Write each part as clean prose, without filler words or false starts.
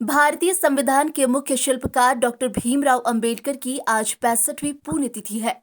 भारतीय संविधान के मुख्य शिल्पकार डॉक्टर भीमराव अंबेडकर की आज 65वीं पुण्यतिथि है।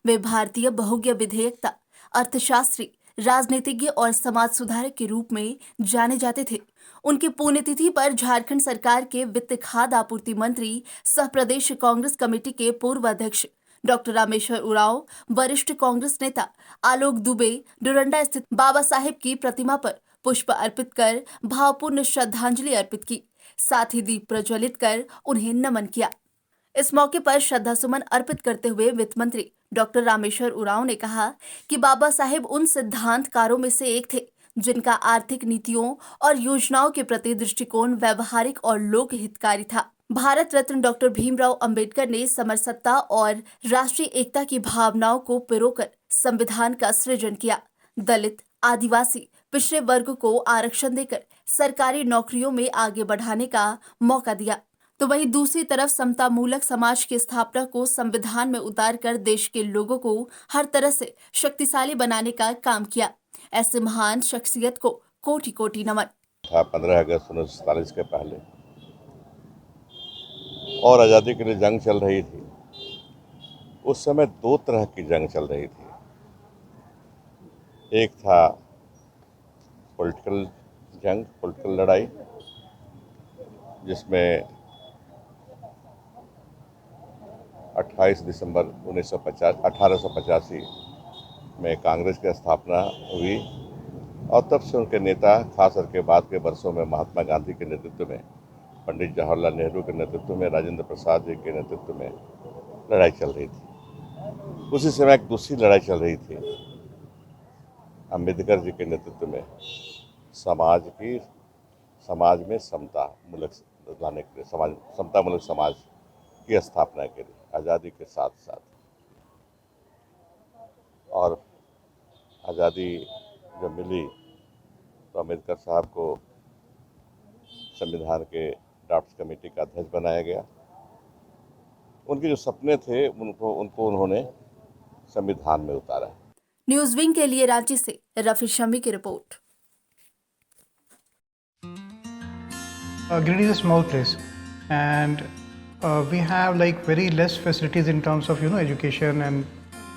वे भारतीय बहुज्ञ विधेयकता, अर्थशास्त्री, राजनीतिज्ञ और समाज सुधारक के रूप में जाने जाते थे। उनकी पुण्यतिथि पर झारखंड सरकार के वित्त खाद्य आपूर्ति मंत्री सह प्रदेश कांग्रेस कमेटी के पूर्व अध्यक्ष डॉक्टर रामेश्वर उरांव, वरिष्ठ कांग्रेस नेता आलोक दुबे डोरंडा स्थित बाबा साहेब की प्रतिमा पर पुष्प अर्पित कर भावपूर्ण श्रद्धांजलि अर्पित की। साथ ही दीप प्रज्वलित कर उन्हें नमन किया। इस मौके पर श्रद्धा सुमन अर्पित करते हुए वित्त मंत्री डॉक्टर रामेश्वर उरांव ने कहा कि बाबा साहेब उन सिद्धांतकारों में से एक थे जिनका आर्थिक नीतियों और योजनाओं के प्रति दृष्टिकोण व्यवहारिक और लोक हितकारी था। भारत रत्न डॉक्टर भीमराव अंबेडकर ने समरसत्ता और राष्ट्रीय एकता की भावनाओं को पिरोकर संविधान का सृजन किया। दलित, आदिवासी, पिछड़े वर्ग को आरक्षण देकर सरकारी नौकरियों में आगे बढ़ाने का मौका दिया, तो वहीं दूसरी तरफ समतामूलक समाज की स्थापना को संविधान में उतारकर देश के लोगों को हर तरह से शक्तिशाली बनाने का काम किया। ऐसे महान शख्सियत को कोटि कोटि नमन। 15 अगस्त 1947 के पहले और आज़ादी के लिए जंग चल रही थी। उस समय दो तरह की जंग चल रही थी। एक था पॉलिटिकल जंग, पॉलिटिकल लड़ाई, जिसमें 28 दिसंबर 1885 में कांग्रेस की स्थापना हुई और तब से उनके नेता, खास करके बाद के वर्षों में महात्मा गांधी के नेतृत्व में, पंडित जवाहरलाल नेहरू के नेतृत्व में, राजेंद्र प्रसाद जी के नेतृत्व में लड़ाई चल रही थी। उसी समय एक दूसरी लड़ाई चल रही थी अम्बेडकर जी के नेतृत्व में, समाज में समता मूलक लाने के लिए, समता मूलक समाज की स्थापना के लिए, आज़ादी के साथ साथ। और आज़ादी जब मिली तो अम्बेडकर साहब को संविधान के ड्राफ्ट कमेटी का अध्यक्ष बनाया गया। उनके जो सपने थे उनको उन्होंने संविधान में उतारा। न्यूज विंग के लिए रांची से रफी शमी की report. Giridih is a small place, and we have like very less facilities in terms of education and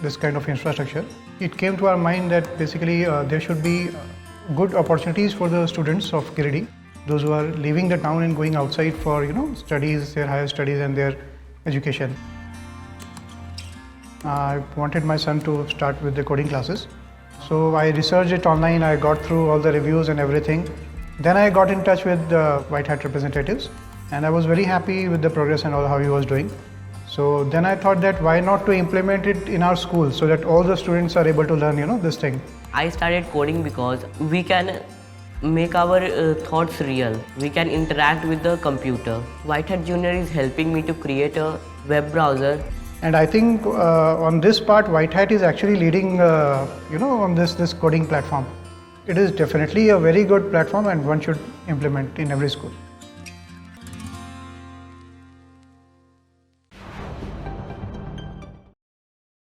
this kind of infrastructure. It came to our mind that basically there should be good opportunities for the students of Giridih, those who are leaving the town and going outside for studies, their higher studies and their education. I wanted my son to start with the coding classes, so I researched it online. I got through all the reviews and everything. Then I got in touch with the White Hat representatives, and I was very happy with the progress and all how he was doing. So then I thought that why not to implement it in our school so that all the students are able to learn this thing. I started coding because we can make our thoughts real. We can interact with the computer. White Hat Junior is helping me to create a web browser. And I think on this part, White Hat is actually leading, on this coding platform. It is definitely a very good platform and one should implement in every school.